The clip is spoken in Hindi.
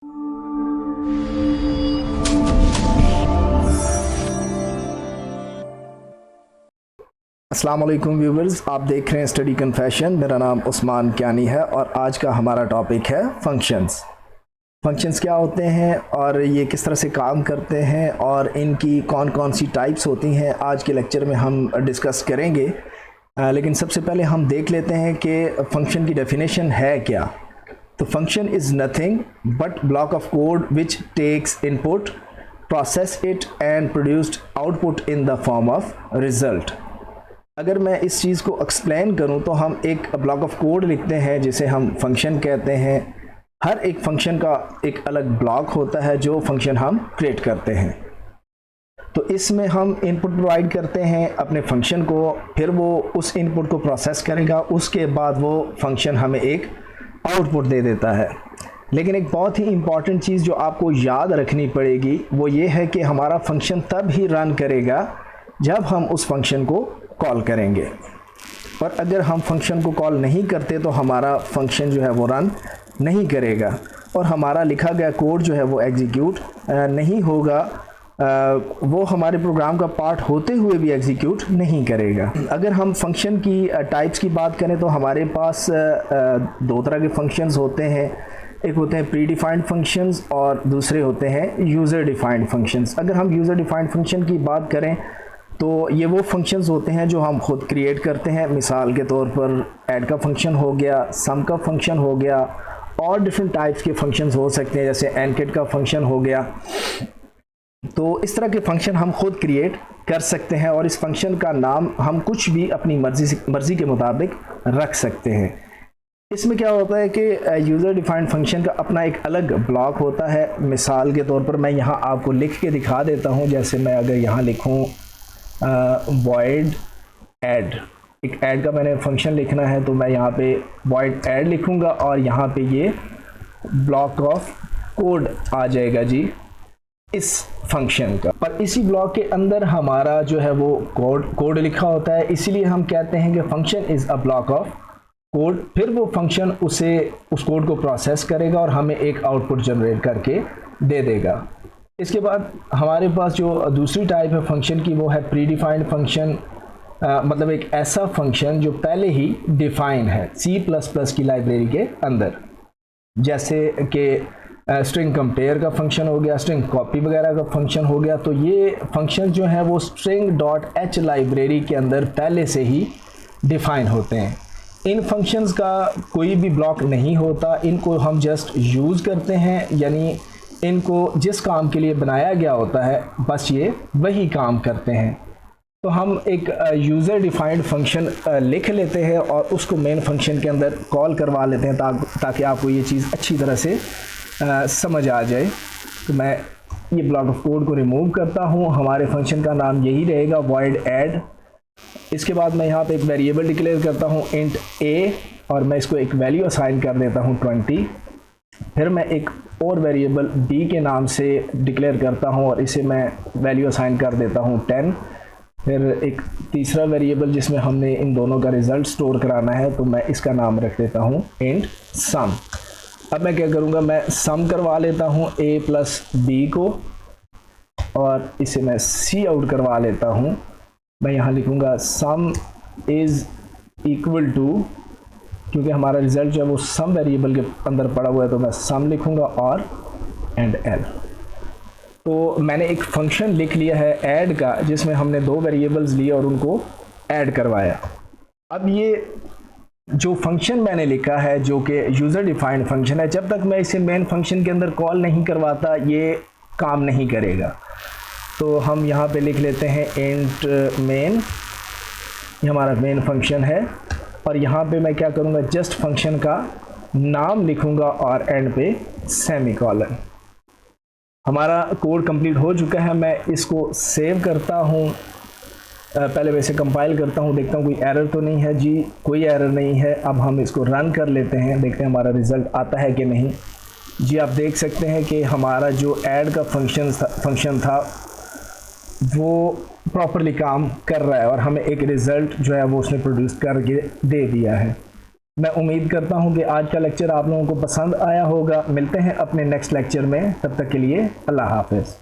अस्सलाम वालेकुम व्यूवर्स, आप देख रहे हैं स्टडी कन्फेशन। मेरा नाम उस्मान कियानी है और आज का हमारा टॉपिक है फंक्शंस। फंक्शंस क्या होते हैं और ये किस तरह से काम करते हैं और इनकी कौन कौन सी टाइप्स होती हैं, आज के लेक्चर में हम डिस्कस करेंगे। लेकिन सबसे पहले हम देख लेते हैं कि फंक्शन की डेफिनेशन है क्या। तो function is nothing but block of code which takes input, process it and produced output in the form of result. अगर मैं इस चीज़ को एक्सप्लेन करूं तो हम एक ब्लॉक ऑफ कोड लिखते हैं जिसे हम फंक्शन कहते हैं। हर एक फंक्शन का एक अलग ब्लॉक होता है जो फंक्शन हम क्रिएट करते हैं। तो इसमें हम इनपुट प्रोवाइड करते हैं अपने फंक्शन को, फिर वो उस इनपुट को प्रोसेस करेगा, उसके बाद वो फंक्शन हमें एक आउटपुट दे देता है। लेकिन एक बहुत ही इम्पॉर्टेंट चीज़ जो आपको याद रखनी पड़ेगी वो ये है कि हमारा फंक्शन तब ही रन करेगा जब हम उस फंक्शन को कॉल करेंगे, और अगर हम फंक्शन को कॉल नहीं करते तो हमारा फंक्शन जो है वो रन नहीं करेगा और हमारा लिखा गया कोड जो है वो एग्जीक्यूट नहीं होगा। वो हमारे प्रोग्राम का पार्ट होते हुए भी एग्जीक्यूट नहीं करेगा। अगर हम फंक्शन की टाइप्स की बात करें तो हमारे पास दो तरह के फंक्शंस होते हैं। एक होते हैं प्री डिफाइंड फंक्शंस और दूसरे होते हैं यूज़र डिफाइंड फंक्शंस। अगर हम यूज़र डिफाइंड फंक्शन की बात करें तो ये वो फंक्शंस होते हैं जो हम खुद क्रिएट करते हैं। मिसाल के तौर पर ऐड का फंक्शन हो गया, सम का फंक्शन हो गया, और डिफरेंट टाइप्स के फंक्शंस हो सकते हैं जैसे एनकेट का फंक्शन हो गया। तो इस तरह के फंक्शन हम खुद क्रिएट कर सकते हैं और इस फंक्शन का नाम हम कुछ भी अपनी मर्ज़ी के मुताबिक रख सकते हैं। इसमें क्या होता है कि यूज़र डिफाइंड फंक्शन का अपना एक अलग ब्लॉक होता है। मिसाल के तौर पर मैं यहाँ आपको लिख के दिखा देता हूँ। जैसे मैं अगर यहाँ लिखूँ void add, एक ऐड का मैंने फंक्शन लिखना है तो मैं यहाँ पे void add लिखूँगा और यहाँ पे ये ब्लॉक ऑफ कोड आ जाएगा जी इस फंक्शन का। पर इसी ब्लॉक के अंदर हमारा जो है वो कोड लिखा होता है, इसीलिए हम कहते हैं कि function is a block of code. फिर वो फंक्शन उस कोड को प्रोसेस करेगा और हमें एक आउटपुट जनरेट करके दे देगा। इसके बाद हमारे पास जो दूसरी टाइप है फंक्शन की वो है प्री डिफाइंड फंक्शन। मतलब एक ऐसा फंक्शन जो पहले ही डिफाइन है C++ की लाइब्रेरी के अंदर, जैसे कि स्ट्रिंग कंपेयर का फंक्शन हो गया, स्ट्रिंग कॉपी वगैरह का फंक्शन हो गया। तो ये फंक्शन जो है वो string.h लाइब्रेरी के अंदर पहले से ही डिफाइन होते हैं। इन फंक्शंस का कोई भी ब्लॉक नहीं होता, इनको हम जस्ट यूज़ करते हैं, यानी इनको जिस काम के लिए बनाया गया होता है बस ये वही काम करते हैं। तो हम एक यूज़र डिफाइंड फंक्शन लिख लेते हैं और उसको मेन फंक्शन के अंदर कॉल करवा लेते हैं ताकि आपको ये चीज़ अच्छी तरह से समझ आ जाए। तो मैं ये ब्लॉक ऑफ कोड को रिमूव करता हूँ। हमारे फंक्शन का नाम यही रहेगा void add। इसके बाद मैं यहाँ पे एक वेरिएबल डिक्लेयर करता हूँ int a और मैं इसको एक वैल्यू असाइन कर देता हूँ 20। फिर मैं एक और वेरिएबल b के नाम से डिक्लेयर करता हूँ और इसे मैं वैल्यू असाइन कर देता हूँ 10। फिर एक तीसरा वेरिएबल जिसमें हमने इन दोनों का रिज़ल्ट स्टोर कराना है तो मैं इसका नाम रख देता हूँ int sum। अब मैं क्या करूँगा, मैं सम करवा लेता हूँ a प्लस b को और इसे मैं c आउट करवा लेता हूँ। मैं यहाँ लिखूँगा sum इज़ इक्वल टू, क्योंकि हमारा रिज़ल्ट जो है वो सम वेरिएबल के अंदर पड़ा हुआ है तो मैं सम लिखूँगा और एंड एल। तो मैंने एक फंक्शन लिख लिया है ऐड का जिसमें हमने दो वेरिएबल्स लिए और उनको ऐड करवाया। अब ये जो फंक्शन मैंने लिखा है जो कि यूज़र डिफाइंड फंक्शन है, जब तक मैं इसे मेन फंक्शन के अंदर कॉल नहीं करवाता ये काम नहीं करेगा। तो हम यहाँ पे लिख लेते हैं इंट मेन, ये हमारा मेन फंक्शन है और यहाँ पे मैं क्या करूँगा, जस्ट फंक्शन का नाम लिखूँगा और एंड पे सेमीकोलन। हमारा कोड कंप्लीट हो चुका है। मैं इसको सेव करता हूँ, पहले वैसे कंपाइल करता हूँ, देखता हूँ कोई एरर तो नहीं है जी, कोई एरर नहीं है। अब हम इसको रन कर लेते हैं, देखते हैं हमारा रिज़ल्ट आता है कि नहीं। जी आप देख सकते हैं कि हमारा जो ऐड का फंक्शन था वो प्रॉपरली काम कर रहा है और हमें एक रिज़ल्ट जो है वो उसने प्रोड्यूस करके दे दिया है। मैं उम्मीद करता हूँ कि आज का लेक्चर आप लोगों को पसंद आया होगा। मिलते हैं अपने नेक्स्ट लेक्चर में, तब तक के लिए अल्लाह हाफ़िज़।